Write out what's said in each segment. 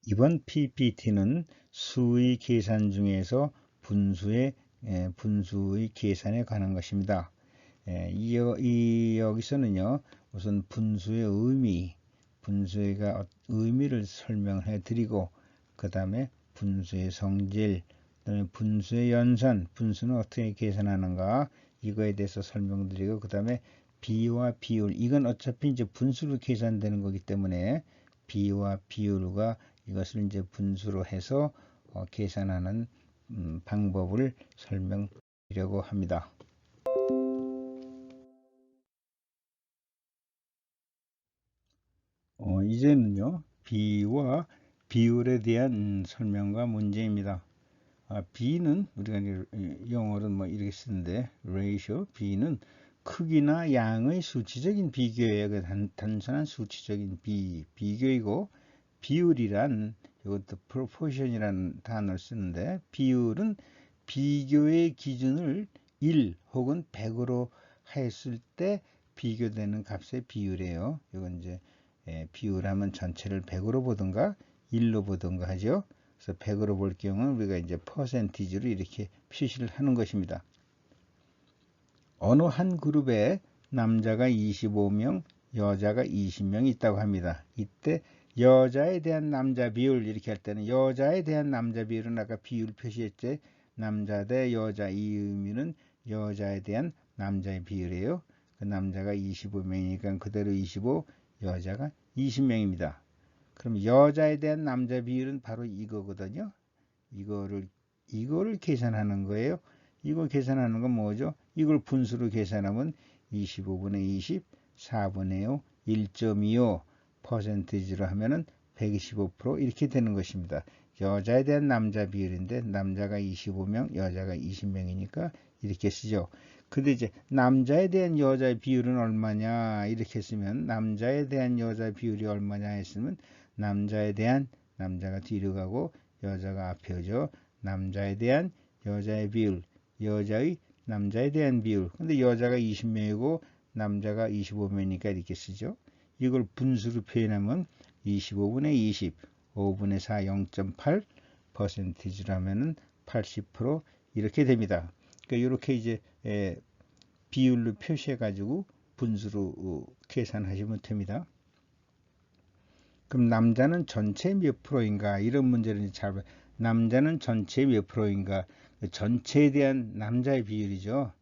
이번 PPT는 수의 계산 중에서 분수의 계산에 관한 것입니다. 여기서는요, 우선 분수의 의미를 설명해 드리고, 그 다음에 분수의 성질, 그다음에 분수의 연산, 분수는 어떻게 계산하는가, 이거에 대해서 설명드리고, 그 다음에 비와 비율, 이건 어차피 이제 분수로 계산되는 거기 때문에 비와 비율과 이것을 이제 분수로 해서 계산하는 방법을 설명드리려고 합니다. 이제는요, 비와 비율에 대한 설명과 문제입니다. B는 우리가 영어로는 뭐 이렇게 쓰는데 ratio B는 크기나 양의 수치적인 비교예요. 단순한 수치적인 비교이고, 비율이란 이것도 proportion이라는 단어를 쓰는데, 비율은 비교의 기준을 1 혹은 100으로 했을 때 비교되는 값의 비율이에요. 이건 이제 비율하면 전체를 100으로 보든가 1로 보든가 하죠. 그래서 100으로 볼 경우는 우리가 이제 퍼센티지로 이렇게 표시를 하는 것입니다. 어느 한 그룹에 남자가 25명, 여자가 20명 있다고 합니다. 이때 여자에 대한 남자 비율 이렇게 할 때는 여자에 대한 남자 비율은 아까 비율 표시했죠. 남자 대 여자, 이 의미는 여자에 대한 남자의 비율이에요. 그 남자가 25명이니까 그대로 25, 여자가 20명입니다. 그럼 여자에 대한 남자 비율은 바로 이거거든요. 이거를 계산하는 거예요. 이거 계산하는 건 뭐죠? 이걸 분수로 계산하면 25분의 20, 4분의 5, 1.25 퍼센티지로 하면은 125% 이렇게 되는 것입니다. 여자에 대한 남자 비율인데 남자가 25명, 여자가 20명이니까 이렇게 쓰죠. 근데 이제 남자에 대한 여자의 비율은 얼마냐 이렇게 쓰면, 남자에 대한 여자 비율이 얼마냐 했으면 남자가 뒤로 가고 여자가 앞에 오죠. 남자에 대한 여자의 비율, 여자의 남자에 대한 비율. 근데 여자가 20명이고 남자가 25명이니까 이렇게 쓰죠. 이걸 분수로 표현하면 25분의 20, 5분의 4, 0.8 퍼센티지로 하면은 80% 이렇게 됩니다. 그러니까 이렇게 이제 비율로 표시해 가지고 분수로 계산하시면 됩니다. 그럼 남자는 전체 몇 프로인가, 이런 문제를 남자는 전체 몇 프로인가, 전체에 대한 남자의 비율이죠.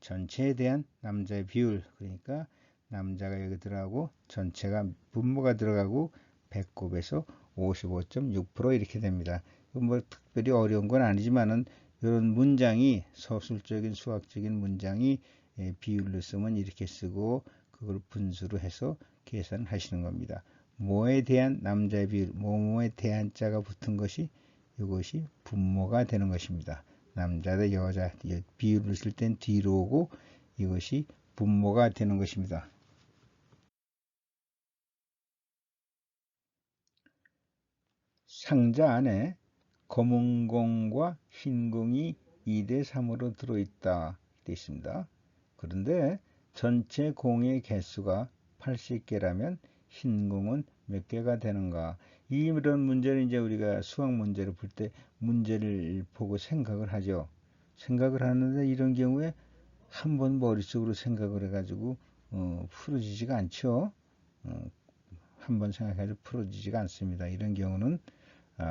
전체에 대한 남자의 비율, 그러니까 남자가 여기 들어가고 전체가 분모가 들어가고 100 곱해서 55.6% 이렇게 됩니다. 뭐 특별히 어려운 건 아니지만은 이런 문장이 서술적인 수학적인 문장이 비율로 쓰면 이렇게 쓰고, 그걸 분수로 해서 계산하시는 겁니다. 뭐에 대한 남자의 비율, 뭐뭐에 대한 자가 붙은 것이 이것이 분모가 되는 것입니다. 남자 대 여자 비율을 쓸 땐 뒤로 오고 이것이 분모가 되는 것입니다. 상자 안에 검은 공과 흰 공이 2대 3으로 들어있다 되어 있습니다. 그런데 전체 공의 개수가 80개라면 흰 공은 몇 개가 되는가? 이런 문제는 이제 우리가 수학 문제를 풀 때 문제를 보고 생각을 하죠. 생각을 하는데 이런 경우에 한번 머릿속으로 생각을 해가지고 풀어지지가 않죠. 한번 생각해도 풀어지지가 않습니다. 이런 경우는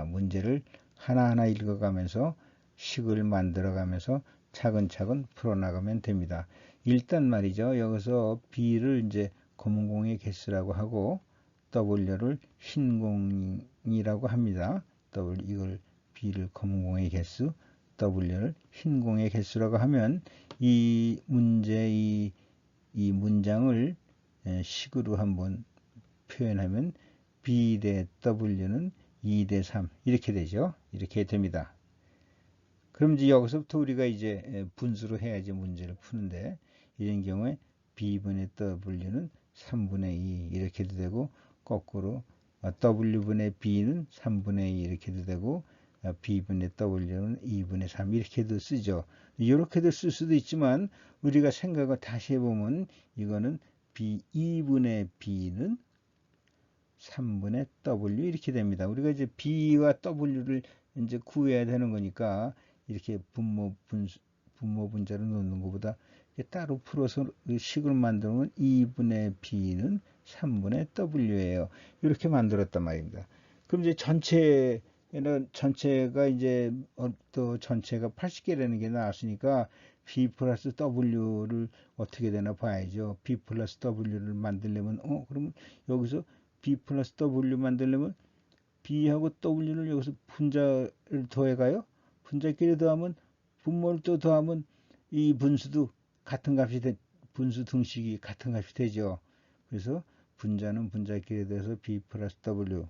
문제를 하나하나 읽어가면서 식을 만들어가면서 차근차근 풀어나가면 됩니다. 일단 말이죠. 여기서 B를 이제 검은 공의 개수라고 하고 W를 흰 공이라고 합니다. 이걸 B를 검은 공의 개수, W를 흰 공의 개수라고 하면 이 문장을 식으로 한번 표현하면 B 대 W는 2 대 3 이렇게 되죠. 이렇게 됩니다. 그럼 이제 여기서부터 우리가 이제 분수로 해야지 문제를 푸는데, 이런 경우에 B분의 W는 3분의 2 이렇게도 되고, 거꾸로 W분의 B는 3분의 2 이렇게도 되고, B분의 W는 2분의 3 이렇게도 쓰죠. 이렇게도 쓸 수도 있지만 우리가 생각을 다시 해보면 이거는 2분의 B는 3분의 W 이렇게 됩니다. 우리가 이제 B와 W를 이제 구해야 되는 거니까 이렇게 분모 분자로 놓는 것보다 따로 풀어서 식을 만들면 2분의 B는 3분의 W예요. 이렇게 만들었단 말입니다. 그럼 이제 전체가 이제 또 전체가 80개라는 게 나왔으니까 B 플러스 W를 어떻게 되나 봐야죠. B 플러스 W를 만들려면 그러면 여기서 B 플러스 W 만들려면 B하고 W를 여기서 분자를 더해가요. 분자끼리 더하면 분모를 또 더하면 이 분수도 같은 값이 분수 등식이 같은 값이 되죠. 그래서 분자는 분자끼리 더해서 B 플러스 W,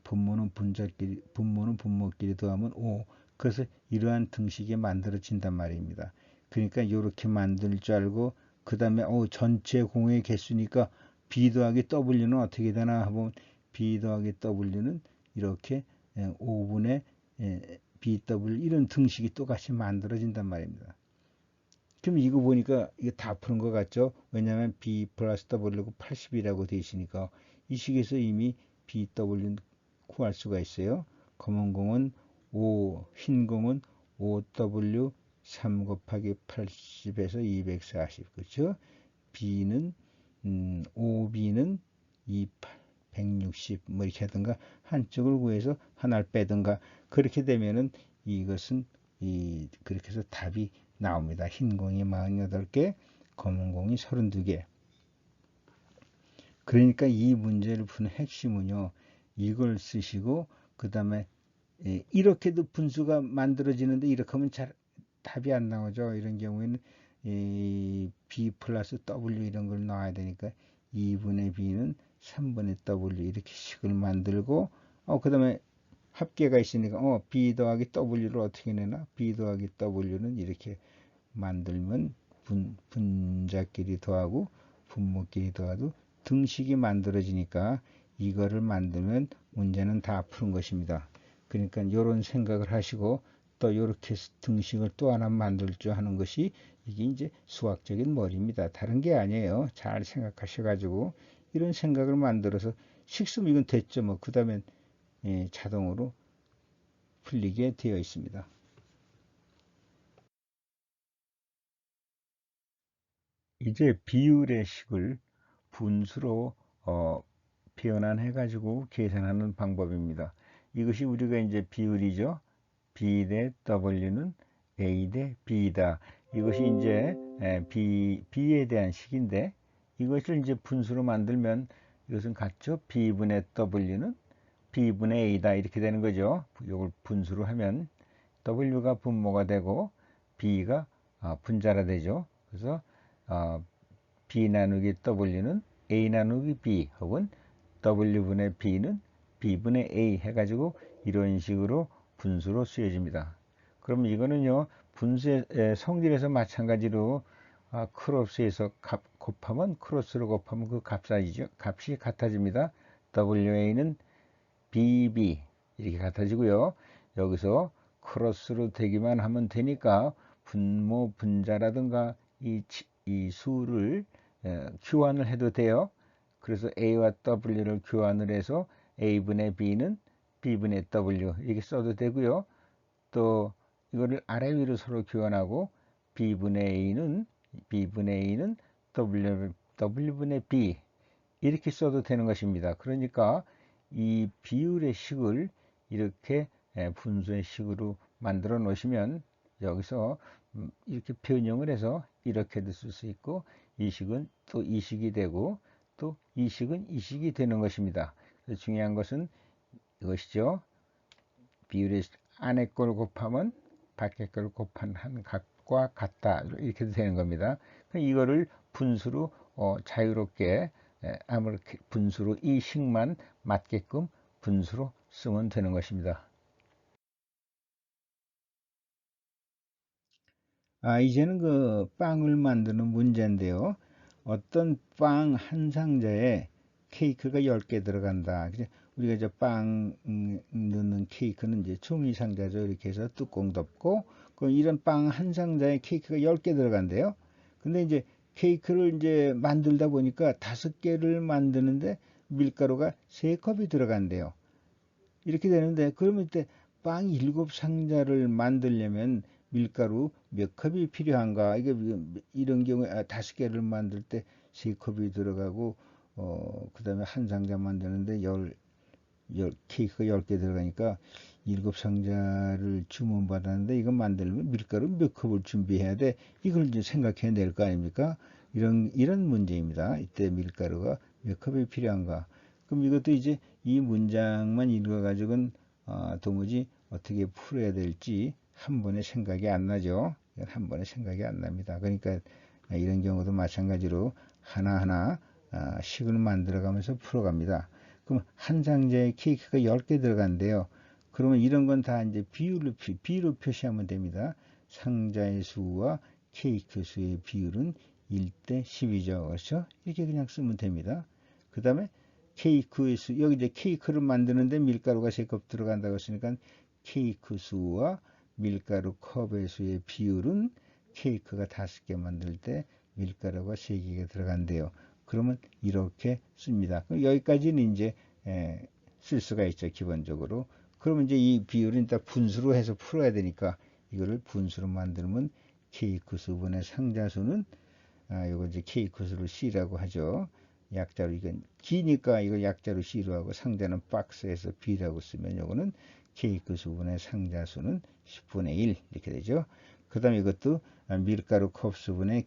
분모는 분모끼리 더하면 5. 그래서 이러한 등식이 만들어진단 말입니다. 그러니까 이렇게 만들 줄 알고 그 다음에 전체 공의 개수니까 B 더하기 W는 어떻게 되나 하면 B 더하기 W는 이렇게 5분의 BW 이런 등식이 똑같이 만들어진단 말입니다. 그럼 이거 보니까 이게 다 푸는 것 같죠? 왜냐하면 B 플러스 W고 80이라고 되어 있으니까 이 식에서 이미 BW 구할 수가 있어요. 검은 공은 5, 흰 공은 5W 3 곱하기 80에서 240 그렇죠? B는 5B는 160 뭐 이렇게 하든가 한쪽을 구해서 하나를 빼든가 그렇게 되면은 이것은 그렇게 해서 답이 나옵니다. 흰 공이 48개, 검은 공이 32개. 그러니까 이 문제를 푸는 핵심은요. 이걸 쓰시고 그 다음에 이렇게도 분수가 만들어지는데 이렇게 하면 잘 답이 안 나오죠. 이런 경우에는 B 플러스 W 이런 걸 넣어야 되니까 2분의 B는 3분의 W 이렇게 식을 만들고 그 다음에 합계가 있으니까 B 더하기 W를 어떻게 내나? B 더하기 W는 이렇게 만들면 분자끼리 더하고 분모끼리 더하도 등식이 만들어지니까 이거를 만들면 문제는 다 푸는 것입니다. 그러니까 이런 생각을 하시고 또 이렇게 등식을 또 하나 만들 줄 하는 것이 이게 이제 수학적인 머리입니다. 다른 게 아니에요. 잘 생각하셔가지고 이런 생각을 만들어서 식수면 이건 됐죠. 뭐 그 다음엔 자동으로 풀리게 되어 있습니다. 이제 비율의 식을 분수로 변환해 가지고 계산하는 방법입니다. 이것이 우리가 이제 비율이죠. B 대 W는 A 대 B다. 이것이 이제 B에 대한 식인데 이것을 이제 분수로 만들면 이것은 같죠. B분의 W는 B분의 A다 이렇게 되는 거죠. 이걸 분수로 하면 W가 분모가 되고 B가 분자가 되죠. 그래서 B 나누기 W는 A 나누기 B 혹은 W분의 B는 B분의 A 해가지고 이런 식으로 분수로 쓰여집니다. 그럼 이거는요 분수의 성질에서 마찬가지로 크로스에서 곱하면 크로스로 곱하면 그 값이 같아집니다. WA는 BB 이렇게 같아지고요. 여기서 크로스로 되기만 하면 되니까 분모 분자라든가 이 수를 교환을 해도 돼요. 그래서 A와 W를 교환을 해서 A분의 B는 B분의 W 이렇게 써도 되고요. 또 이거를 아래 위로 서로 교환하고 B분의 A는 W분의 B 이렇게 써도 되는 것입니다. 그러니까 이 비율의 식을 이렇게 분수의 식으로 만들어 놓으시면 여기서 이렇게 변형을 해서 이렇게도 쓸 수 있고 이 식은 또 이 식이 되고 또 이 식은 이 식이 되는 것입니다. 중요한 것은 이것이죠. 비율의 안에 걸 곱하면 밖에 걸 곱한 한 값과 같다 이렇게 되는 겁니다. 이거를 분수로 자유롭게 아무렇게 분수로 이 식만 맞게끔 분수로 쓰면 되는 것입니다. 이제는 그 빵을 만드는 문제인데요. 어떤 빵 한 상자에 케이크가 10개 들어간다. 우리가 이제 빵 넣는 케이크는 이제 종이 상자죠. 이렇게 해서 뚜껑 덮고 이런 빵 한 상자에 케이크가 10개 들어간대요. 근데 이제 케이크를 이제 만들다 보니까 5개를 만드는데 밀가루가 3컵이 들어간대요. 이렇게 되는데 그러면 이때 빵 7상자를 만들려면 밀가루 몇 컵이 필요한가? 이게 이런 경우에 5개를 만들 때 3컵이 들어가고 그 다음에 한 상자 만드는데 케이크가 10개 들어가니까 7상자를 주문받았는데 이거 만들면 밀가루 몇 컵을 준비해야 돼? 이걸 이제 생각해야 될 거 아닙니까? 이런 문제입니다. 이때 밀가루가 몇 컵이 필요한가? 그럼 이것도 이제 이 문장만 읽어가지고는 도무지 어떻게 풀어야 될지 한 번에 생각이 안 나죠. 한 번에 생각이 안 납니다. 그러니까 이런 경우도 마찬가지로 하나하나 식을 만들어가면서 풀어갑니다. 그럼 한 상자에 케이크가 10개 들어간대요. 그러면 이런 건 다 이제 비로 표시하면 됩니다. 상자의 수와 케이크 수의 비율은 1대 10이죠. 그렇죠? 이렇게 그냥 쓰면 됩니다. 그 다음에 케이크의 수, 여기 이제 케이크를 만드는데 밀가루가 3컵 들어간다고 했으니까 케이크 수와 밀가루 컵의 수의 비율은 케이크가 5개 만들 때 밀가루가 3개가 들어간대요. 그러면 이렇게 씁니다. 여기까지는 이제 쓸 수가 있죠. 기본적으로. 그러면 이제 이 비율은 일단 분수로 해서 풀어야 되니까 이거를 분수로 만들면 케이크 수분의 상자수는 이거 이제 케이크 수를 C라고 하죠. 약자로 이건 기니까 이걸 약자로 C로 하고 상자는 박스에서 B라고 쓰면 이거는 케이크 수분의 상자수는 10분의 1 이렇게 되죠. 그 다음에 이것도 밀가루 컵 수분의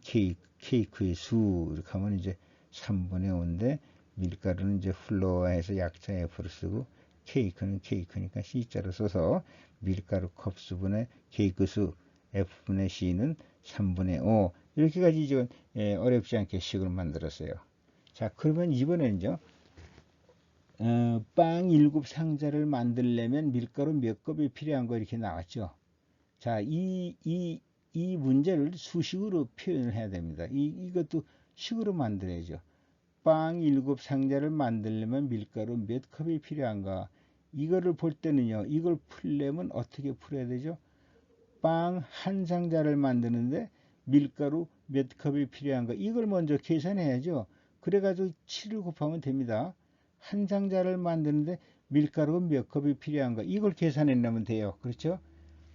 케이크의 수 이렇게 하면 이제 3분의 5인데 밀가루는 이제 플로어해서 약자 F를 쓰고 케이크는 케이크니까 C자로 써서 밀가루 컵 수분의 케이크 수 F분의 C는 3분의 5 이렇게까지 이제 어렵지 않게 식을 만들었어요. 자, 그러면 이번에는요. 빵 7상자를 만들려면 밀가루 몇 컵이 필요한 거 이렇게 나왔죠. 자, 이 문제를 수식으로 표현을 해야 됩니다. 이것도 식으로 만들어야죠. 빵 7상자를 만들려면 밀가루 몇 컵이 필요한가? 이거를 볼 때는요. 이걸 풀려면 어떻게 풀어야 되죠? 빵 한 상자를 만드는데 밀가루 몇 컵이 필요한가? 이걸 먼저 계산해야죠. 그래가지고 7을 곱하면 됩니다. 한 상자를 만드는데 밀가루가 몇 컵이 필요한가? 이걸 계산해내면 돼요. 그렇죠?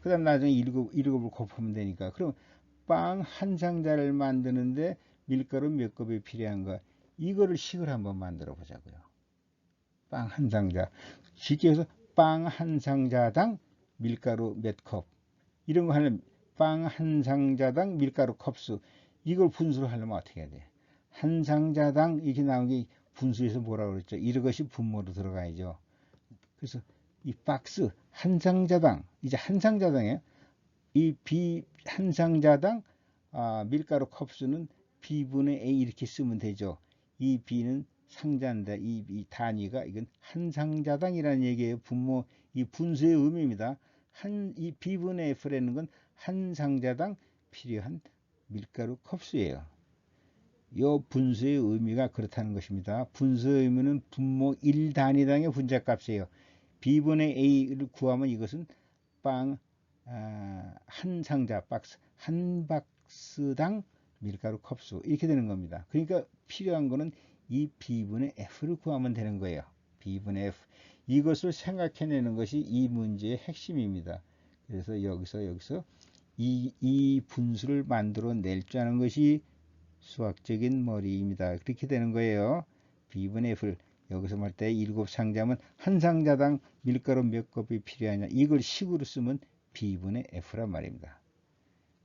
그 다음 나중에 7을 곱하면 되니까. 그럼 빵 한 상자를 만드는데 밀가루 몇 컵이 필요한가? 이거를 식을 한번 만들어 보자고요. 빵 한 상자. 쉽게 해서 빵 한 상자당 밀가루 몇 컵. 이런 거 하려면 빵 한 상자당 밀가루 컵수. 이걸 분수로 하려면 어떻게 해야 돼? 한 상자당 이렇게 나온 게 분수에서 뭐라고 그랬죠? 이것이 분모로 들어가야죠. 그래서 이 박스 한 상자당 이제 한 상자당에 이 한 상자당 밀가루 컵수는 B분의 A 이렇게 쓰면 되죠. 이 B는 상자인데 이 단위가 이건 한 상자당이라는 얘기예요. 분모 이 분수의 의미입니다. 이 B분의 F라는 건 한 상자당 필요한 밀가루 컵수예요. 이 분수의 의미가 그렇다는 것입니다. 분수의 의미는 분모 1단위당의 분자값이에요. B분의 A를 구하면 이것은 빵 한 상자 박스 한 박스당 밀가루 컵수 이렇게 되는 겁니다. 그러니까 필요한 거는 이 B분의 F를 구하면 되는 거예요. B분의 F 이것을 생각해내는 것이 이 문제의 핵심입니다. 그래서 여기서 이 분수를 만들어 낼 줄 아는 것이 수학적인 머리입니다. 그렇게 되는 거예요. B분의 F를 여기서 말 때 7상자면 한 상자당 밀가루 몇 컵이 필요하냐 이걸 식으로 쓰면 B분의 F란 말입니다.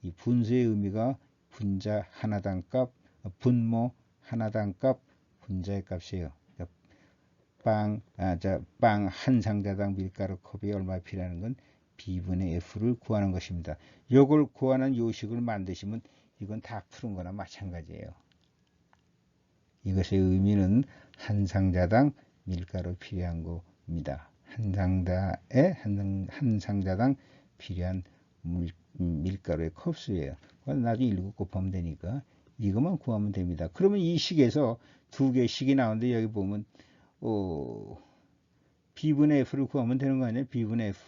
이 분수의 의미가 분자 하나당 값, 분모 하나당 값, 분자의 값이에요. 빵 한 상자당 밀가루 컵이 얼마 필요한 건 B분의 F를 구하는 것입니다. 이걸 구하는 요식을 만드시면 이건 다 푸른 거나 마찬가지예요. 이것의 의미는 한 상자당 밀가루 필요한 겁니다. 한 상자당 필요한 밀가루의 컵수예요. 나중에 7 곱하면 되니까 이것만 구하면 됩니다. 그러면 이 식에서 2개의 식이 나오는데 여기 보면 B분의 F를 구하면 되는 거 아니에요? B분의 F.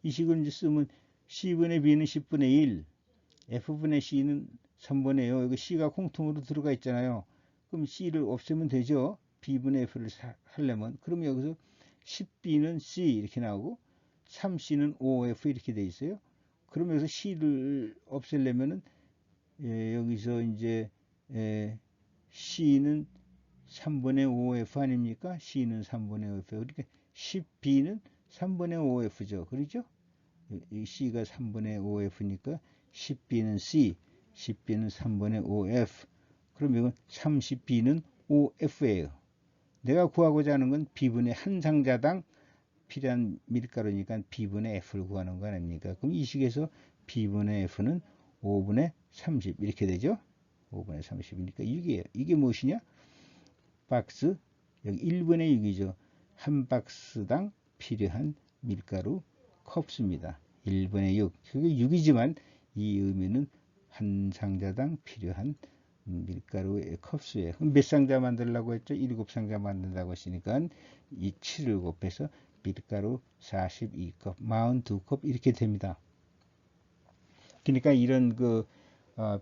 이 식을 이제 쓰면 C분의 B는 10분의 1, F분의 C는 3분의 5. 여기 C가 공통으로 들어가 있잖아요. 그럼 C를 없애면 되죠. B분의 F를 하려면, 그럼 여기서 10B는 C 이렇게 나오고 3C는 OF 이렇게 돼 있어요. 그럼 여기서 C를 없애려면은 여기서 이제 C는 3분의 5F 아닙니까? C는 3분의 5F. 그러니까 10B는 3분의 5F죠. 그렇죠? 이 C가 3분의 5F니까 10B는 C, 10B는 3분의 5F. 그럼 이건 30B는 OF예요. 내가 구하고자 하는 건 B분의 한 상자당 필요한 밀가루니까 B분의 F를 구하는 거 아닙니까? 그럼 이 식에서 B분의 F는 5분의 30 이렇게 되죠? 5분의 30이니까 6이에요. 이게 무엇이냐? 박스, 여기 1분의 6이죠. 한 박스당 필요한 밀가루 컵수입니다. 1분의 6. 그게 6이지만 이 의미는 한 상자당 필요한 밀가루의 컵수예요. 그럼 몇 상자 만들려고 했죠? 7상자 만든다고 했으니까 이 7을 곱해서 밀가루 42컵, 42컵 이렇게 됩니다. 그러니까 이런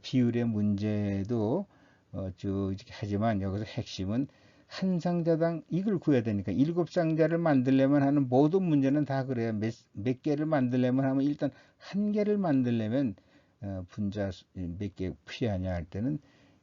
비율의 문제도 이렇게 하지만 여기서 핵심은 한 상자당 이걸 구해야 되니까 7상자를 만들려면 하는 모든 문제는 다 그래요. 몇 개를 만들려면 하면 일단 한 개를 만들려면 분자 몇 개 필요하냐 할 때는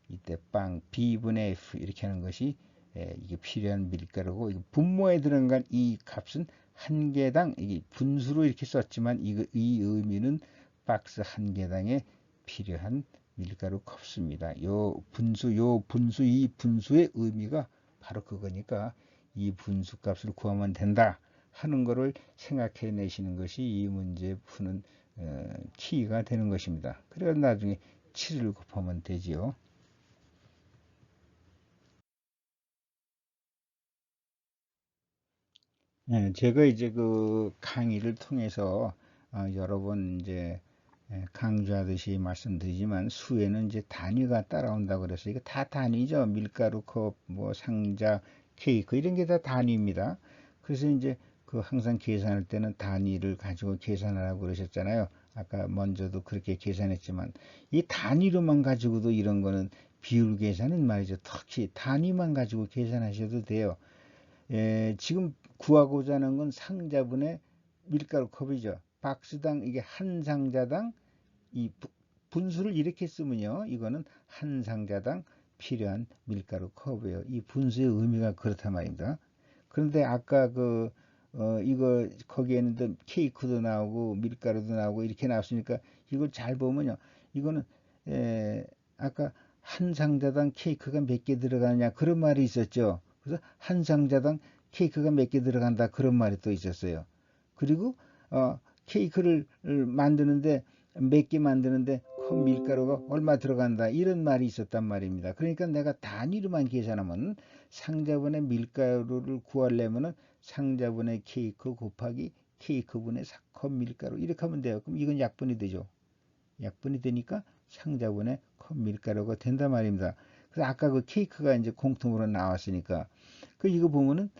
이때 빵 B분의 F 이렇게 하는 것이 이게 필요한 밀가루고, 분모에 들어간 이 값은 한 개당 이게 분수로 이렇게 썼지만 이 의미는 박스 한 개당에 필요한 밀가루 컵수입니다. 이 분수의 의미가 바로 그거니까 이 분수 값을 구하면 된다 하는 것을 생각해 내시는 것이 이 문제 푸는 키가 되는 것입니다. 그래서 나중에 7을 곱하면 되지요. 제가 이제 그 강의를 통해서 여러 번 이제 강조하듯이 말씀드리지만 수에는 이제 단위가 따라온다고 그래서 이거 다 단위죠. 밀가루 컵, 뭐 상자, 케이크 이런 게 다 단위입니다. 그래서 이제 그 항상 계산할 때는 단위를 가지고 계산하라고 그러셨잖아요. 아까 먼저도 그렇게 계산했지만 이 단위로만 가지고도 이런 거는 비율 계산은 말이죠. 특히 단위만 가지고 계산하셔도 돼요. 지금 구하고자 하는 건 상자분의 밀가루 컵이죠. 박스당 이게 한 상자당 이 분수를 이렇게 쓰면요. 이거는 한 상자당 필요한 밀가루 컵이에요. 이 분수의 의미가 그렇단 말입니다. 그런데 아까 이거 거기에는 케이크도 나오고 밀가루도 나오고 이렇게 나왔으니까 이걸 잘 보면요. 이거는 아까 한 상자당 케이크가 몇 개 들어가느냐 그런 말이 있었죠. 그래서 한 상자당 케이크가 몇 개 들어간다 그런 말이 또 있었어요. 그리고 케이크를 만드는데 몇 개 만드는데 컵 밀가루가 얼마 들어간다 이런 말이 있었단 말입니다. 그러니까 내가 단위로만 계산하면 상자분의 밀가루를 구하려면은 상자분의 케이크 곱하기 케이크분의 컵 밀가루 이렇게 하면 돼요. 그럼 이건 약분이 되죠. 약분이 되니까 상자분의 컵 밀가루가 된단 말입니다. 그래서 아까 그 케이크가 이제 공통으로 나왔으니까 이거 보면은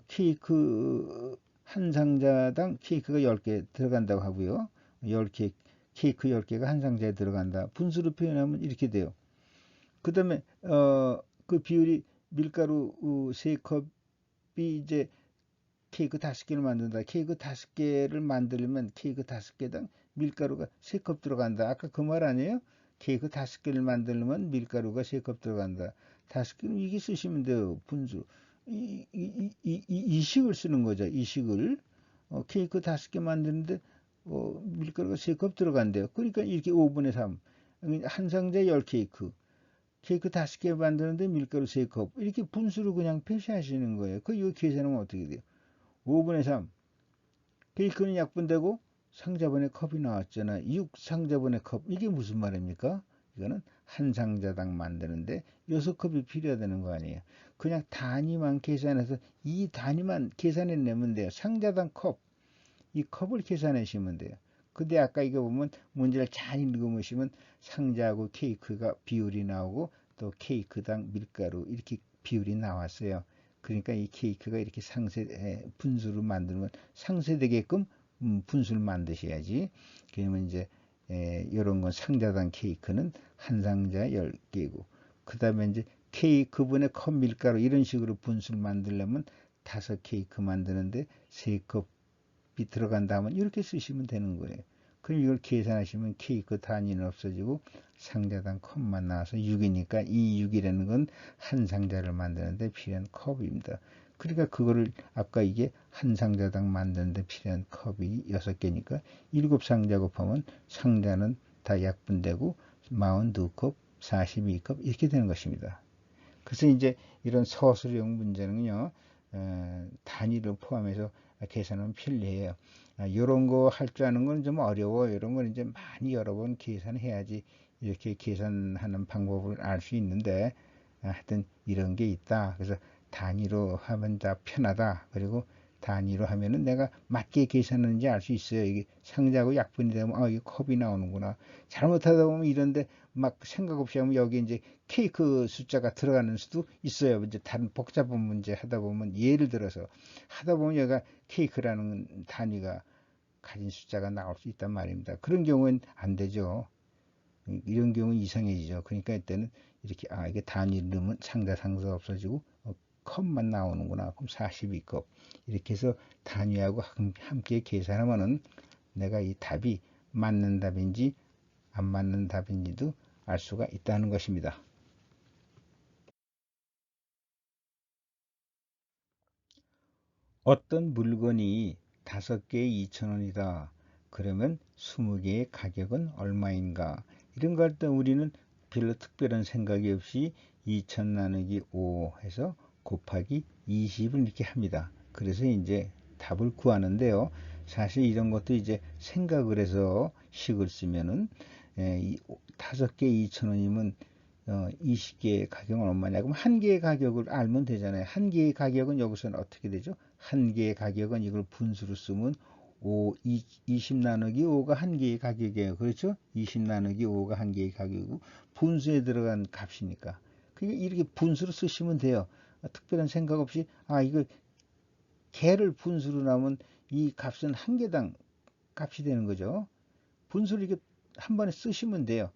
케이크 한 상자당 케이크가 10개 들어간다고 하고요. 10개 케이크 10개가 한 상자에 들어간다. 분수로 표현하면 이렇게 돼요. 그 다음에 그 비율이 밀가루 3컵이 이제 케이크 5개를 만든다. 케이크 5개를 만들려면 케이크 5개당 밀가루가 3컵 들어간다. 아까 그 말 아니에요? 케이크 5개를 만들려면 밀가루가 3컵 들어간다. 5개는 이게 쓰시면 돼요. 분수. 이 식을 쓰는 거죠. 이 식을. 케이크 5개 만드는데 밀가루가 3컵 들어간대요. 그러니까 이렇게 5분의 3. 한 상자에 10케이크. 케이크 5개 만드는데 밀가루 3컵. 이렇게 분수로 그냥 표시하시는 거예요. 이거 계산하면 어떻게 돼요? 5분의 3. 케이크는 약분되고 상자분의 컵이 나왔잖아. 6 상자분의 컵. 이게 무슨 말입니까? 이거는 한 상자당 만드는데 6컵이 필요하다는 거 아니에요. 그냥 단위만 계산해서 이 단위만 계산해내면 돼요. 상자당 컵. 이 컵을 계산하시면 돼요. 근데 아까 이거 보면 문제를 잘 읽으시면 상자하고 케이크가 비율이 나오고 또 케이크당 밀가루 이렇게 비율이 나왔어요. 그러니까 이 케이크가 이렇게 분수를 만들면 상쇄되게끔 분수를 만드셔야지. 그러면 이제 이런 건 상자당 케이크는 한 상자 10개고 그 다음에 이제 K 그분의 컵 밀가루 이런 식으로 분수를 만들려면 5케이크 만드는데 3컵이 들어간다면 이렇게 쓰시면 되는 거예요. 그럼 이걸 계산하시면 케이크 단위는 없어지고 상자당 컵만 나와서 6이니까 이 6이라는 건 한 상자를 만드는데 필요한 컵입니다. 그러니까 그거를 아까 이게 한 상자당 만드는데 필요한 컵이 6개니까 7상자 곱하면 상자는 다 약분되고 42컵, 42컵 이렇게 되는 것입니다. 그래서 이제 이런 서술형 문제는요, 단위를 포함해서 계산하면 편리해요. 이런 거 할 줄 아는 건 좀 어려워. 이런 건 이제 많이 여러 번 계산해야지 이렇게 계산하는 방법을 알 수 있는데, 하여튼 이런 게 있다. 그래서 단위로 하면 다 편하다. 그리고 단위로 하면은 내가 맞게 계산하는지 알 수 있어요. 이게 상자하고 약분이 되면 이게 컵이 나오는구나. 잘못하다 보면 이런데 막 생각 없이 하면 여기 이제 케이크 숫자가 들어가는 수도 있어요. 이제 다른 복잡한 문제 하다 보면 예를 들어서 하다 보면 여기가 케이크라는 단위가 가진 숫자가 나올 수 있단 말입니다. 그런 경우는 안 되죠. 이런 경우는 이상해지죠. 그러니까 이때는 이렇게 이게 단위를 넣으면 상자 상수가 없어지고 컵만 나오는구나. 그럼 42컵 이렇게 해서 단위하고 함께 계산하면은 내가 이 답이 맞는 답인지 안 맞는 답인지도 알 수가 있다는 것입니다. 어떤 물건이 5개에 2,000원이다. 그러면 20개의 가격은 얼마인가? 이런 거 할 때 우리는 별로 특별한 생각이 없이 2,000 나누기 5 해서 곱하기 20을 이렇게 합니다. 그래서 이제 답을 구하는데요. 사실 이런 것도 이제 생각을 해서 식을 쓰면은 5개 2,000원이면 20개의 가격은 얼마냐? 그럼 한 개의 가격을 알면 되잖아요. 한 개의 가격은 여기서는 어떻게 되죠? 한 개의 가격은 이걸 분수로 쓰면 20 나누기 5가 한 개의 가격이에요. 그렇죠? 20 나누기 5가 한 개의 가격이고 분수에 들어간 값이니까. 그러니까 이렇게 분수로 쓰시면 돼요. 특별한 생각 없이 이거 개를 분수로 나오면 이 값은 한 개당 값이 되는 거죠. 분수를 이렇게 한 번에 쓰시면 돼요.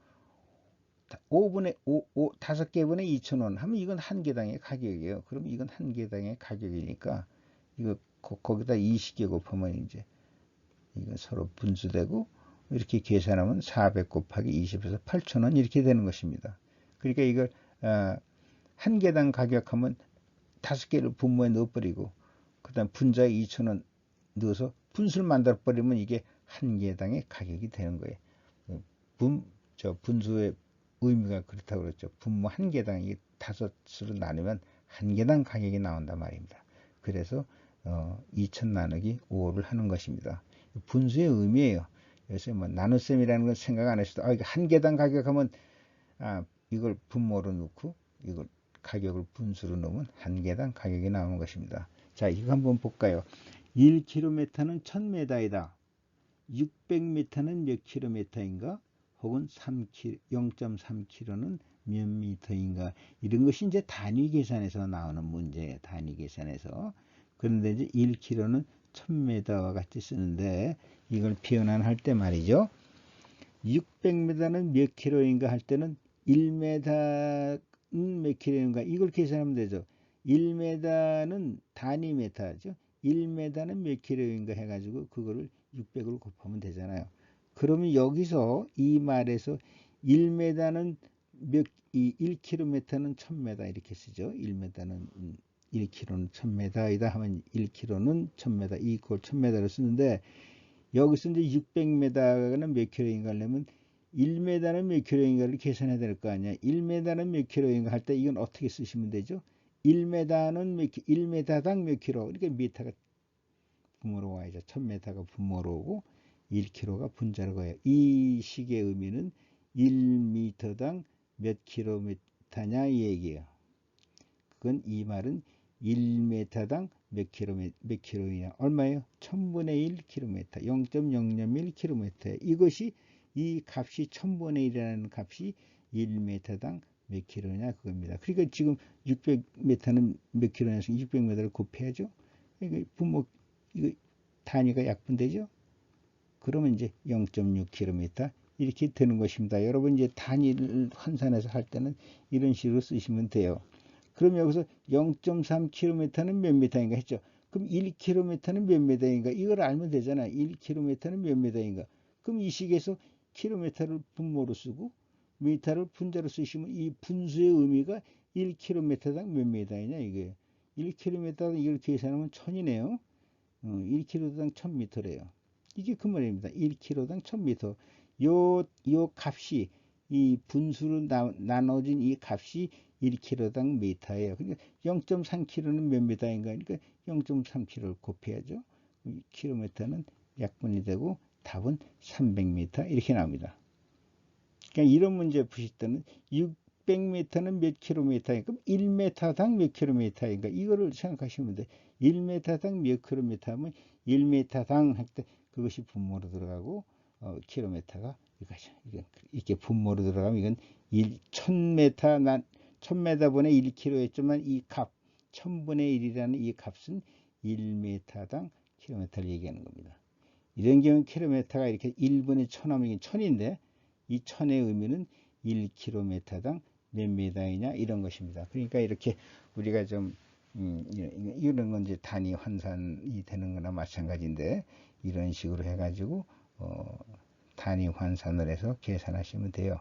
5분의 5개분의 2,000원 하면 이건 한 개당의 가격이에요. 그럼 이건 한 개당의 가격이니까 이거 거기다 20개 곱하면 이제 이거 서로 분수되고 이렇게 계산하면 400 곱하기 20에서 8,000원 이렇게 되는 것입니다. 그러니까 이걸 한 개당 가격하면 5개를 분모에 넣어버리고 그다음 분자에 2,000원 넣어서 분수를 만들어 버리면 이게 한 개당의 가격이 되는 거예요. 분수의 의미가 그렇다고 그랬죠. 분모 한 개당 이 5수로 나누면 한 개당 가격이 나온단 말입니다. 그래서 2,000 나누기 5를 하는 것입니다. 분수의 의미예요. 그래서 뭐 나눗셈이라는 건 생각 안 하셔도 이거 한 개당 가격하면 이걸 분모로 넣고 이걸 가격을 분수로 넣으면 한 개당 가격이 나오는 것입니다. 자, 이거 한번 볼까요? 1km는 1000m이다. 600m는 몇 킬로미터인가? 혹은 0.3km는 몇 미터인가? 이런 것이 이제 단위 계산에서 나오는 문제예요. 단위 계산에서. 그런데 이제 1km는 1000m와 같이 쓰는데 이걸 표현할 때 말이죠. 600m는 몇 킬로인가 할 때는 1m는 몇 킬로인가 이걸 계산하면 되죠. 1m는 단위 미터죠. 1m는 몇 킬로인가 해가지고 그거를 600을 곱하면 되잖아요. 그러면 여기서 이 말에서 1m는 1km는 1000m 이렇게 쓰죠. 1m는 1km는 1000m이다 하면 1km는 1000m 이꼴 1000m를 쓰는데 여기서 이제 600m는 몇 킬로인가 하려면 1m는 몇 킬로인가를 계산해야 될 거 아니야. 1m는 몇 킬로인가 할 때 이건 어떻게 쓰시면 되죠? 1m는 1m당 몇 킬로. 그러니까 미터가 분모로 와야죠. 1000m가 분모로 오고 1kg가 분자로 가요. 이 식의 의미는 1m당 몇 킬로미터냐 이 얘기예요. 그건 이 말은 1m당 몇 킬로이냐 얼마예요? 1000분의 1km 0.001km 이것이 이 값이 1000분의 1이라는 값이 1m당 몇 킬로냐 그겁니다. 그러니까 지금 600m는 몇 킬로냐 600m를 곱해야죠. 이거 분모 이거 단위가 약분되죠. 그러면 이제 0.6km 이렇게 되는 것입니다. 여러분 이제 단위를 환산해서 할 때는 이런 식으로 쓰시면 돼요. 그럼 여기서 0.3km는 몇 미터인가 했죠. 그럼 1km는 몇 미터인가? 이걸 알면 되잖아. 1km는 몇 미터인가? 그럼 이 식에서 킬로미터를 분모로 쓰고 미터를 분자로 쓰시면 이 분수의 의미가 1km당 몇 미터이냐 이게. 1km당 이걸 계산하면 1000이네요. 1km당 1000m래요. 이게 그 말입니다. 1km당 1000m. 요 값이 이 분수로 나눠진 이 값이 1km당 미터예요. 그러니까 0.3km는 몇 미터인가? 그러니까 0.3km를 곱해야죠. 킬로미터는 약분이 되고 답은 300m 이렇게 나옵니다. 그러니까 이런 문제 푸실 때는 600m는 몇 킬로미터인가? 그럼 1m당 몇 킬로미터인가? 이거를 생각하시면 돼. 1m당 몇 킬로미터 하면 1m당 할 때 그것이 분모로 들어가고 킬로미터가 이거죠. 이렇게 분모로 들어가면 이건 1000m 난 1000m분의 1km였지만 이 값 1000분의 1이라는 이 값은 1m당 킬로미터를 얘기하는 겁니다. 이런 경우 킬로미터가 이렇게 1분의 1000 하면 1000인데 이 1000의 의미는 1km당 몇 미터이냐 이런 것입니다. 그러니까 이렇게 우리가 좀 이런 건 이제 단위 환산이 되는 거나 마찬가지인데 이런 식으로 해가지고 단위 환산을 해서 계산하시면 돼요.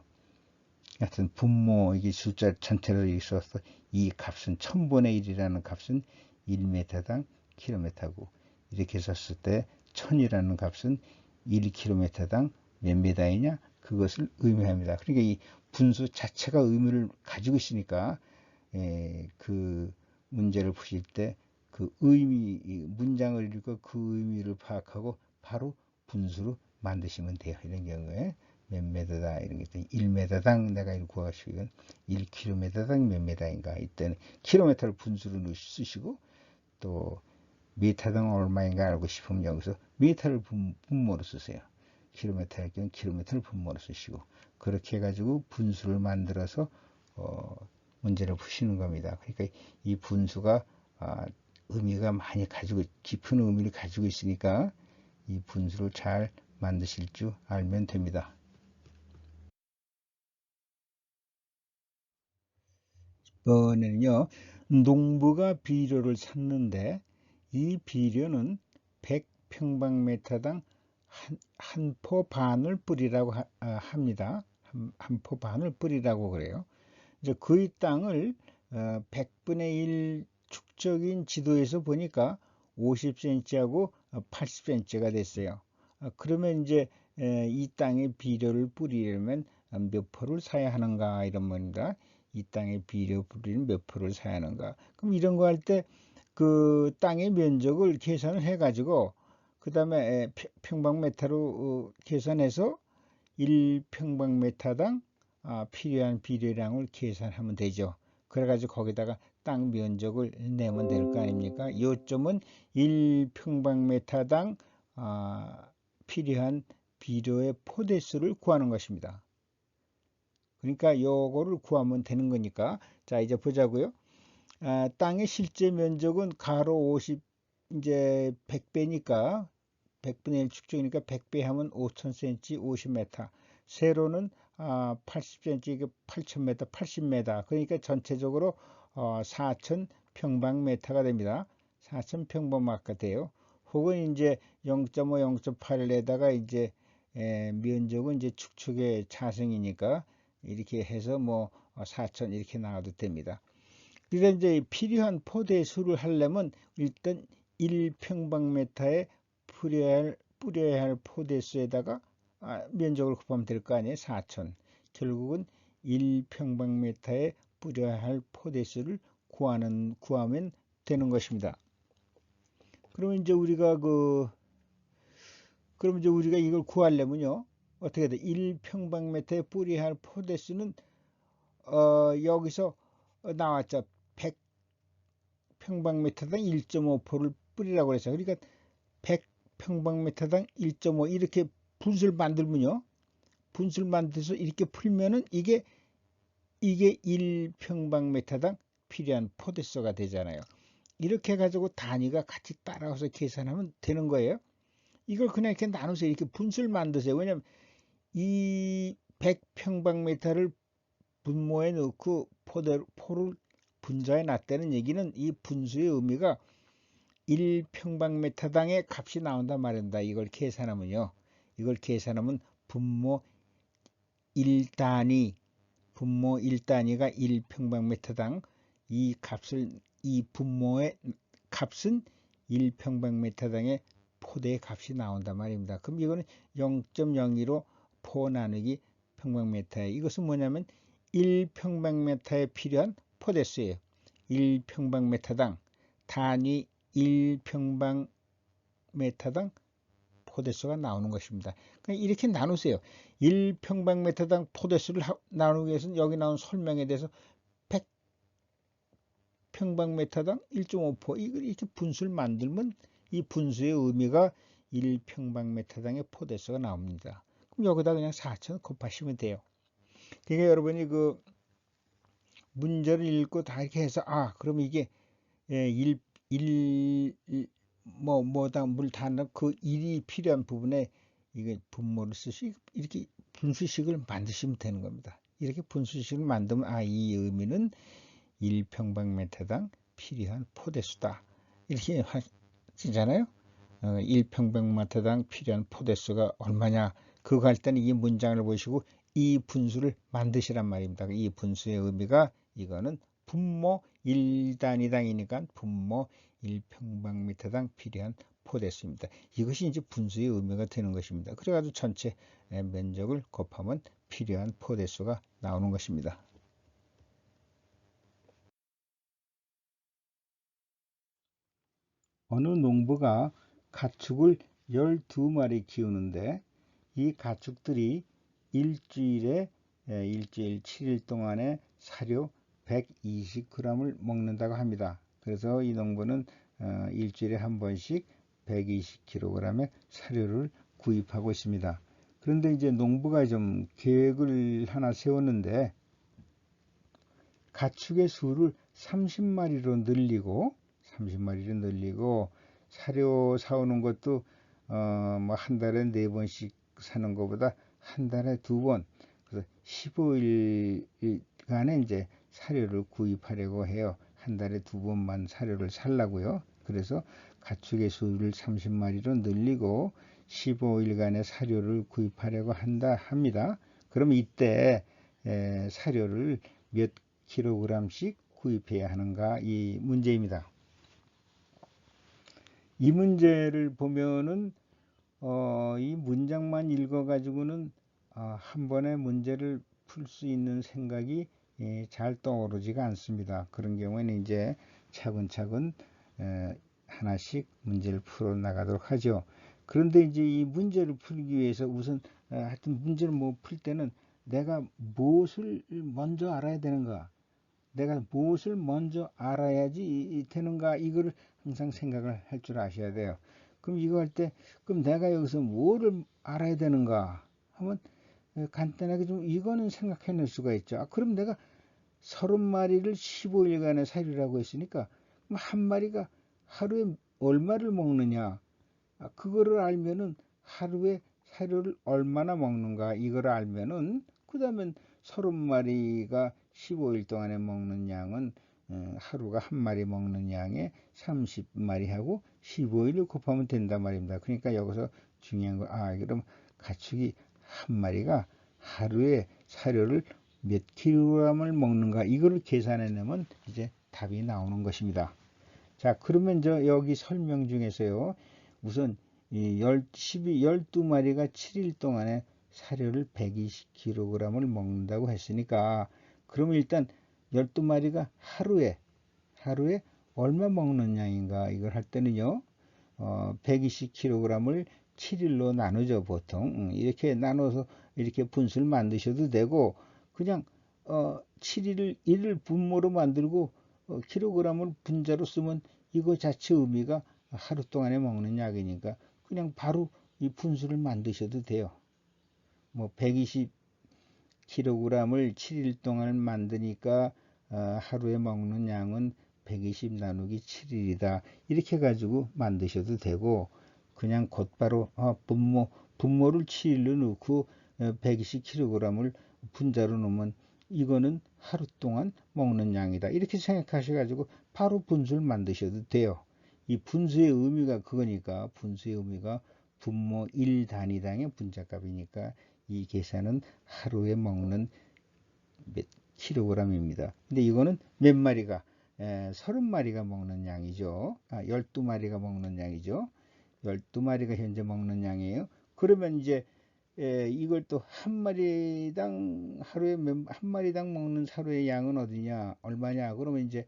하여튼 분모 이게 숫자 전체를 있어서 이 값은 1000분의 1이라는 값은 1m당 킬로미터고 이렇게 썼을 때 1000이라는 값은 1km당 몇 미터이냐 그것을 의미합니다. 그러니까 이 분수 자체가 의미를 가지고 있으니까 그 문제를 푸실 때 그 의미 문장을 읽고 그 의미를 파악하고 바로 분수로 만드시면 돼요. 이런 경우에 몇 미터다 이런 게 1m당 내가 이거 구하시면 1km당 몇 미터인가 이때는 킬로미터를 분수로 쓰시고 또 미터당 얼마인가 알고 싶으면 여기서 미터를 분모로 쓰세요. 킬로미터일 경우 킬로미터를 분모로 쓰시고 그렇게 해가지고 분수를 만들어서 문제를 푸시는 겁니다. 그러니까 이 분수가 의미가 많이 가지고 깊은 의미를 가지고 있으니까 이 분수를 잘 만드실 줄 알면 됩니다. 이번에는요 농부가 비료를 샀는데 이 비료는 100평방미터당 한 포 반을 뿌리라고 합니다. 한 포 반을 뿌리라고 그래요. 이제 그의 땅을 100분의 1 축적인 지도에서 보니까 50cm하고 80cm가 됐어요. 그러면 이제 이 땅에 비료를 뿌리려면 몇 포를 사야 하는가 이런 겁니다. 이 땅에 비료 뿌리는 몇 포를 사야 하는가. 그럼 이런 거 할 때 그 땅의 면적을 계산을 해 가지고 그 다음에 평방미터로 계산해서 1평방미터당 필요한 비료량을 계산하면 되죠. 그래가지고 거기다가 땅 면적을 내면 될 거 아닙니까? 요점은 1평방미터당 필요한 비료의 포대수를 구하는 것입니다. 그러니까 요거를 구하면 되는 거니까 자 이제 보자고요. 땅의 실제 면적은 가로 50 이제 100배니까 100분의 1 축적이니까 100배 하면 5000cm 50m 세로는 80cm 8000m 80m 그러니까 전체적으로 4000평방미터가 됩니다. 4000평방미터가 돼요. 혹은 이제 0.5 0.8에다가 이제 면적은 이제 축축의 자승이니까 이렇게 해서 뭐 4000 이렇게 나와도 됩니다. 그래서 이제 필요한 포대 수를 하려면 일단 1평방미터에 뿌려야 할 포대 수에다가 면적을 곱하면 될 거 아니에요. 4000. 결국은 1평방미터에 뿌려야 할 포대 수를 구하면 되는 것입니다. 그러면 이제 우리가 이걸 구하려면요. 어떻게 돼? 1평방미터에 뿌려야 할 포대 수는 여기서 나왔죠. 100평방미터당 1.5포를 뿌리라고 그랬어요. 그러니까 100평방미터당 1.5 이렇게 분수를 만들면요. 분수를 만들어서 이렇게 풀면은 이게 1평방미터당 필요한 포대수가 되잖아요. 이렇게 해가지고 단위가 같이 따라와서 계산하면 되는 거예요. 이걸 그냥 이렇게 나눠서 이렇게 분수를 만드세요. 왜냐면 이 100평방미터를 분모에 넣고 포를 분자해 놨다는 얘기는 이 분수의 의미가 1평방미터당의 값이 나온단 말입니다. 이걸 계산하면요. 이걸 계산하면 분모 1단위, 분모 1단위가 1평방미터당 이 분모의 값은 1평방미터당의 포대의 값이 나온단 말입니다. 그럼 이거는 0.02로 포 나누기 평방미터에 이것은 뭐냐면 1평방미터에 필요한 포대수예요. 1평방미터당 단위 1평방미터당 포대수가 나오는 것입니다. 그러니까 이렇게 나누세요. 1평방미터당 포대수를 나누기 위해서는 여기 나온 설명에 대해서 100평방미터당 1.5포 이렇게 분수를 만들면 이 분수의 의미가 1평방미터당의 포대수가 나옵니다. 그럼 여기다 그냥 4,000 곱하시면 돼요. 그러니까 여러분이 그 문제를 읽고 다 이렇게 해서 그럼 이게 1물 다 넣고 그 1이 필요한 부분에 이게 분모를 쓰시 이렇게 분수식을 만드시면 되는 겁니다. 이렇게 분수식을 만들면 이 의미는 1평방미터당 필요한 포대수다. 이렇게 하시잖아요. 1평방미터당 필요한 포대수가 얼마냐. 그거 할 때는 이 문장을 보시고 이 분수를 만드시란 말입니다. 이 분수의 의미가 이거는 분모 1단위당이니까 분모 1평방미터당 필요한 포대수입니다. 이것이 이제 분수의 의미가 되는 것입니다. 그래가지고 전체 면적을 곱하면 필요한 포대수가 나오는 것입니다. 어느 농부가 가축을 12마리 키우는데 이 가축들이 일주일 7일 동안에 사료 120g을 먹는다고 합니다. 그래서 이 농부는 일주일에 한 번씩 120kg의 사료를 구입하고 있습니다. 그런데 이제 농부가 좀 계획을 하나 세웠는데 가축의 수를 30마리로 늘리고 사료 사오는 것도 한 달에 4번씩 사는 것보다 한 달에 2번, 그래서 15일간에 이제 사료를 구입하려고 해요. 한 달에 2번만 사료를 살라고요. 그래서 가축의 수를 30마리로 늘리고 15일간의 사료를 구입하려고 합니다. 그럼 이때 사료를 몇 킬로그램씩 구입해야 하는가 이 문제입니다. 이 문제를 보면은 이 문장만 읽어 가지고는 한 번에 문제를 풀 수 있는 생각이 잘 떠오르지가 않습니다. 그런 경우에는 이제 차근차근 하나씩 문제를 풀어 나가도록 하죠. 그런데 이제 이 문제를 풀기 위해서 우선 하여튼 문제를 풀 때는 내가 무엇을 먼저 알아야 되는가, 내가 무엇을 먼저 알아야지 되는가, 이거를 항상 생각을 할 줄 아셔야 돼요. 그럼 이거 할 때 그럼 내가 여기서 뭐를 알아야 되는가 하면 간단하게 좀 이거는 생각해낼 수가 있죠. 그럼 내가 30마리를 15일간의 사료라고 했으니까 그럼 한 마리가 하루에 얼마를 먹느냐, 그거를 알면은 하루에 사료를 얼마나 먹는가 이거를 알면은 그 다음에 30마리가 15일 동안에 먹는 양은 하루가 한 마리 먹는 양에 30마리하고 15일을 곱하면 된단 말입니다. 그러니까 여기서 중요한 거 그럼 가축이 한 마리가 하루에 사료를 몇 킬로그램을 먹는가 이거를 계산해내면 이제 답이 나오는 것입니다. 자, 그러면 여기 설명 중에서요, 우선 12마리가 7일 동안에 사료를 120kg을 먹는다고 했으니까, 그러면 일단 12마리가 하루에 얼마 먹는 양인가 이걸 할 때는요, 120kg을 7일로 나누죠. 보통 이렇게 나눠서 이렇게 분수를 만드셔도 되고, 그냥 7일을 1을 분모로 만들고 킬로그램을 분자로 쓰면 이거 자체 의미가 하루 동안에 먹는 약이니까 그냥 바로 이 분수를 만드셔도 돼요. 120kg을 7일 동안 만드니까 하루에 먹는 양은 120 나누기 7일이다. 이렇게 가지고 만드셔도 되고, 그냥 곧바로 분모를 7일로 넣고 120kg을 분자로 놓으면 이거는 하루 동안 먹는 양이다. 이렇게 생각하셔가지고 바로 분수를 만드셔도 돼요. 이 분수의 의미가 그거니까, 분수의 의미가 분모 1단위당의 분자값이니까 이 계산은 하루에 먹는 몇 킬로그램입니다. 근데 이거는 몇 마리가 30마리가 먹는 양이죠. 12마리가 먹는 양이죠. 12마리가 현재 먹는 양이에요. 그러면 이제 이걸 또 한 마리당 하루에 한 마리당 먹는 하루의 양은 어디냐, 얼마냐. 그러면 이제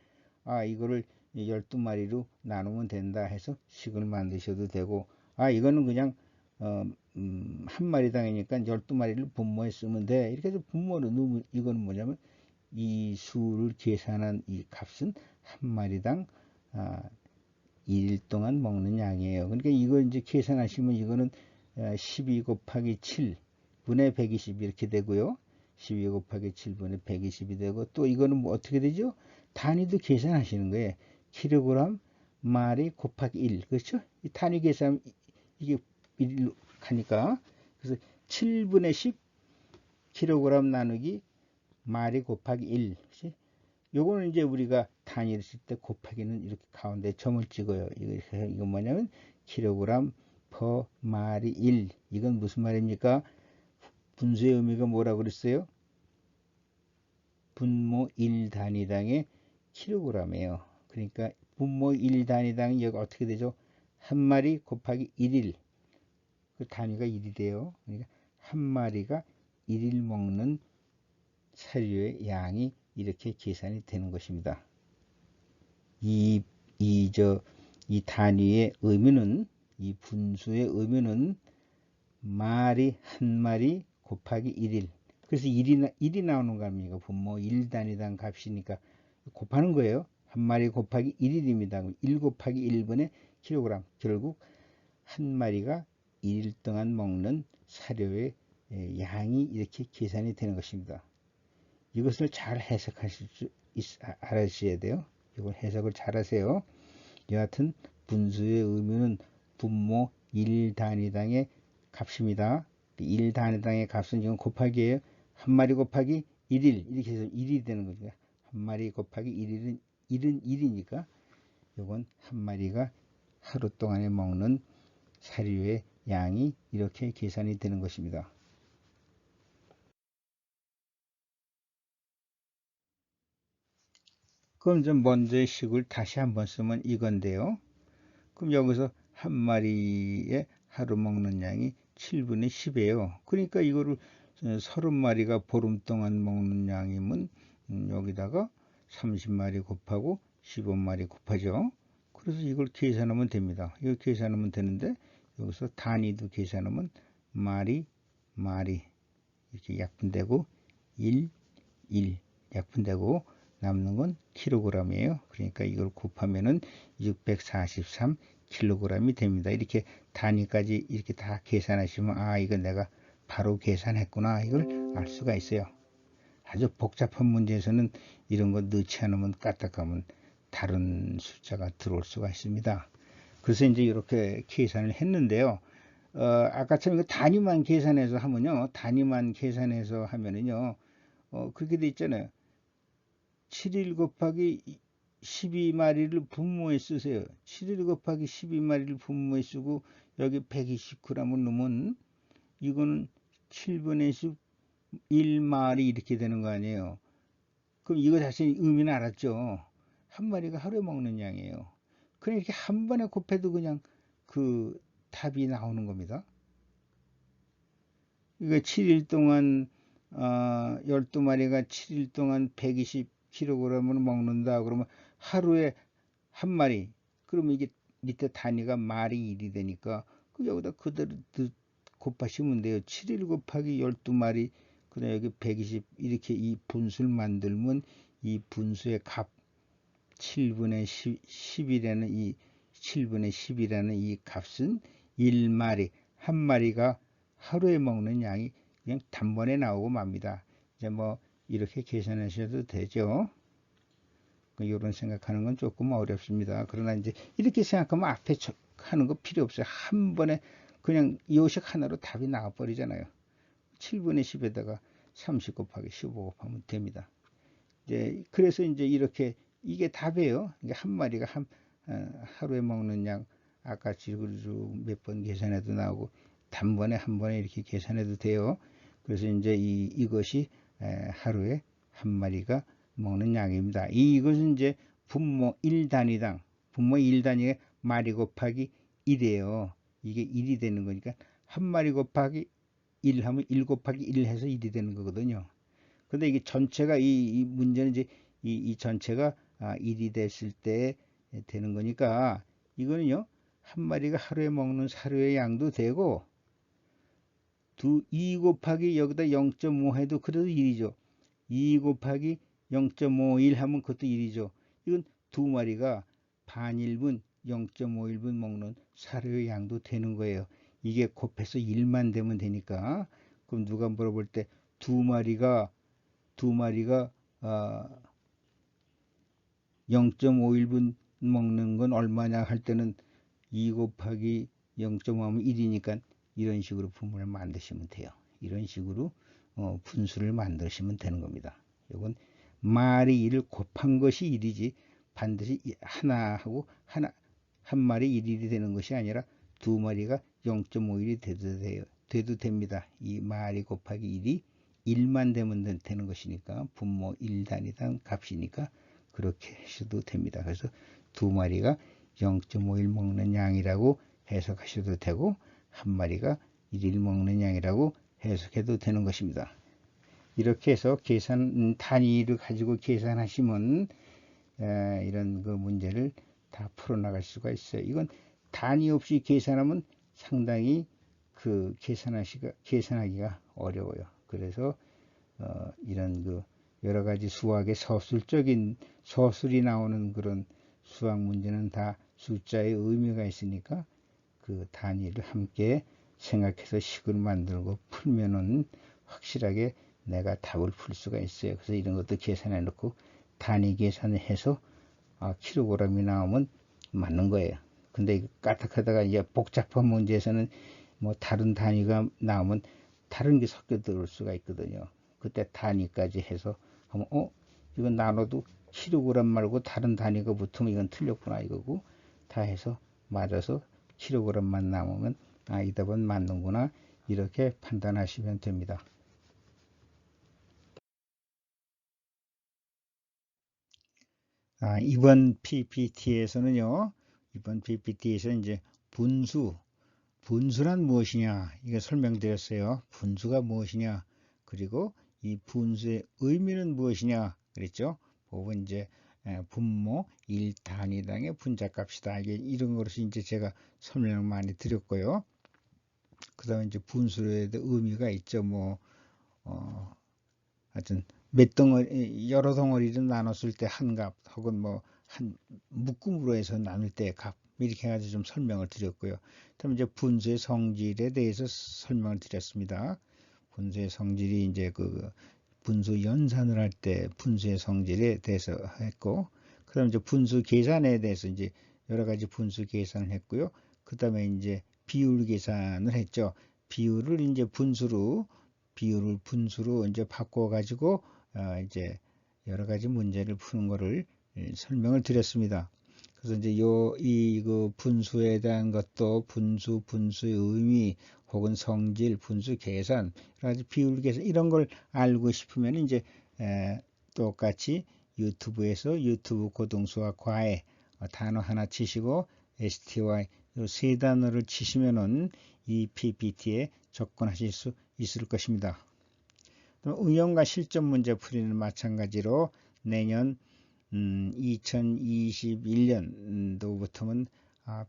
이거를 12마리로 나누면 된다 해서 식을 만드셔도 되고, 이거는 그냥 한 마리당이니까 12마리를 분모에 쓰면 돼. 이렇게 해서 분모를 넣으면, 이거는 뭐냐면 이 수를 계산한 이 값은 한 마리당 1일 동안 먹는 양이에요. 그러니까 이거 이제 계산하시면 이거는 12 곱하기 7분의 120 이렇게 되고요. 12 곱하기 7분의 120이 되고, 또 이거는 뭐 어떻게 되죠? 단위도 계산하시는 거예요. 킬로그램 마리 곱하기 1. 그렇죠? 이 단위 계산 이게 1로 가니까, 그래서 7분의 10 킬로그램 나누기 마리 곱하기 1. 그치? 요거는 이제 우리가 단위를 쓸 때 곱하기는 이렇게 가운데 점을 찍어요. 이건 뭐냐면 킬로그램 퍼 마리 1. 이건 무슨 말입니까? 분수의 의미가 뭐라고 그랬어요? 분모 1단위당의 킬로그램이에요. 그러니까 분모 1단위당이 여기 어떻게 되죠? 한 마리 곱하기 1일. 그 단위가 1이 돼요. 그러니까 한 마리가 1일 먹는 사료의 양이 이렇게 계산이 되는 것입니다. 이 단위의 의미는, 이 분수의 의미는 마리 한 마리 곱하기 1일. 그래서 1이 나오는 거 아닙니까? 분모 1단위당 값이니까 곱하는 거예요. 한 마리 곱하기 1일입니다. 1 곱하기 1분의 킬로그램. 결국 한 마리가 1일 동안 먹는 사료의 양이 이렇게 계산이 되는 것입니다. 이것을 잘 해석하실 수 알아주셔야 돼요. 이걸 해석을 잘 하세요. 여하튼 분수의 의미는 분모 1단위당의 값입니다. 1단위당의 값은 지금 곱하기예요. 한 마리 곱하기 1일 이렇게 해서 1이 되는 거죠. 한 마리 곱하기 1은 1이니까 이건 한 마리가 하루 동안에 먹는 사료의 양이 이렇게 계산이 되는 것입니다. 그럼 좀 먼저 식을 다시 한번 쓰면 이건데요. 그럼 여기서 한 마리에 하루 먹는 양이 7분의 10이에요. 그러니까 이거를 30마리가 보름 동안 먹는 양이면 여기다가 30마리 곱하고 15마리 곱하죠. 그래서 이걸 계산하면 됩니다. 이거 계산하면 되는데, 여기서 단위도 계산하면 마리 이렇게 약분되고 1 약분되고 남는 건 킬로그램이에요. 그러니까 이걸 곱하면은 643 킬로그램이 됩니다. 이렇게 단위까지 이렇게 다 계산하시면 이거 내가 바로 계산했구나, 이걸 알 수가 있어요. 아주 복잡한 문제에서는 이런 거 넣지 않으면 까딱하면 다른 숫자가 들어올 수가 있습니다. 그래서 이제 이렇게 계산을 했는데요. 아까처럼 이거 단위만 계산해서 하면요. 단위만 계산해서 하면은요. 그렇게 돼 있잖아요. 7일 곱하기 12마리를 분모에 쓰세요. 7일 곱하기 12마리를 분모에 쓰고 여기 120g을 넣으면 이거는 7분의 10 1마리 이렇게 되는 거 아니에요. 그럼 이거 자체 의미는 알았죠. 한 마리가 하루에 먹는 양이에요. 그냥 이렇게 한 번에 곱해도 그냥 그 답이 나오는 겁니다. 이거 7일 동안 12마리가 7일 동안 120kg을 먹는다. 그러면 하루에 한 마리. 그러면 이게 밑에 단위가 마리 1이 되니까 여기다 그대로 곱하시면 돼요. 7일 곱하기 12마리. 그다음 여기 120 이렇게 이 분수를 만들면 이 분수의 값 7분의 10이라는 이 7분의 10이라는 이 값은 1마리, 한 마리가 하루에 먹는 양이 그냥 단번에 나오고 맙니다. 이제 뭐 이렇게 계산하셔도 되죠. 이런 생각하는 건 조금 어렵습니다. 그러나 이제 이렇게 생각하면 앞에 하는 거 필요 없어요. 한 번에 그냥 요식 하나로 답이 나와 버리잖아요. 7분의 10에다가 30 곱하기 15 곱하면 됩니다. 이제 그래서 이제 이렇게 이게 답이에요. 이게 한 마리가 하루에 먹는 양 아까 몇 번 계산해도 나오고 단번에 한 번에 이렇게 계산해도 돼요. 그래서 이제 이것이 하루에 한 마리가 먹는 양입니다. 이것은 이제 분모 1단위당 분모 1단위가 마리 곱하기 1이에요. 이게 1이 되는 거니까 한 마리 곱하기 1 하면 1 곱하기 1 해서 1이 되는 거거든요. 근데 이게 전체가 이 문제는 이제 이 전체가 1이 됐을 때 되는 거니까 이거는요. 한 마리가 하루에 먹는 사료의 양도 되고 2 곱하기 여기다 0.5 해도 그래도 1이죠. 2 곱하기 0.51 하면 그것도 1이죠. 이건 두 마리가 반일분 0.51분 먹는 사료의 양도 되는 거예요. 이게 곱해서 1만 되면 되니까 그럼 누가 물어볼 때 두 마리가 0.51분 먹는 건 얼마냐 할 때는 2 곱하기 0.5 하면 1이니까 이런 식으로 분모를 만드시면 돼요. 이런 식으로 분수를 만드시면 되는 겁니다. 이건 마리 1을 곱한 것이 1이지 반드시 하나하고 한 마리 1일이 되는 것이 아니라 두 마리가 0.51이 돼도 됩니다. 이 마리 곱하기 1이 1만 되면 되는 것이니까 분모 1단위당 값이니까 그렇게 하셔도 됩니다. 그래서 두 마리가 0.51 먹는 양이라고 해석하셔도 되고 한 마리가 1일 먹는 양이라고 해석해도 되는 것입니다. 이렇게 해서 계산 단위를 가지고 계산하시면 이런 그 문제를 다 풀어나갈 수가 있어요. 이건 단위 없이 계산하면 상당히 그 계산하기가 어려워요. 그래서 이런 그 여러 가지 수학의 서술이 나오는 그런 수학 문제는 다 숫자의 의미가 있으니까 그 단위를 함께 생각해서 식을 만들고 풀면은 확실하게 내가 답을 풀 수가 있어요. 그래서 이런 것도 계산해 놓고 단위 계산을 해서 킬로그램이 나오면 맞는 거예요. 근데 까딱하다가 이제 복잡한 문제에서는 뭐 다른 단위가 나오면 다른 게 섞여 들어올 수가 있거든요. 그때 단위까지 해서 하면 이건 나눠도 킬로그램 말고 다른 단위가 붙으면 이건 틀렸구나 이거고 다 해서 맞아서 킬로그램만 남으면 이 답은 맞는구나 이렇게 판단하시면 됩니다. 이번 PPT에서는요. 이번 PPT에서 이제 분수란 무엇이냐 이거 설명드렸어요. 분수가 무엇이냐 그리고 이 분수의 의미는 무엇이냐 그랬죠. 보면 이제 분모 1단위당의 분자값이다. 이런 것이 이제 제가 설명을 많이 드렸고요. 그 다음에 이제 분수에 대한 의미가 있죠. 하여튼 여러 덩어리를 나눴을 때 한 값 혹은 한 묶음으로 해서 나눌 때 값 이렇게 해가지고 좀 설명을 드렸고요. 그다음에 이제 분수의 성질에 대해서 설명을 드렸습니다. 분수의 성질이 이제 그 분수 연산을 할 때 분수의 성질에 대해서 했고, 그다음에 이제 분수 계산에 대해서 이제 여러 가지 분수 계산을 했고요. 그다음에 이제 비율 계산을 했죠. 비율을 이제 분수로 이제 바꿔 가지고 이제 여러 가지 문제를 푸는 거를 설명을 드렸습니다. 그래서 이제 그 분수에 대한 것도 분수의 의미 혹은 성질, 분수 계산, 여러 가지 비율 계산 이런 걸 알고 싶으면 이제 똑같이 유튜브 고등수학 과외 단어 하나 치시고 STY 세 단어를 치시면은 이 PPT에 접근하실 수 있을 것입니다. 응용과 실전 문제 풀이는 마찬가지로 내년 2021년도부터는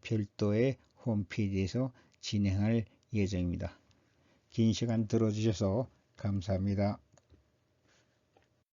별도의 홈페이지에서 진행할 예정입니다. 긴 시간 들어주셔서 감사합니다.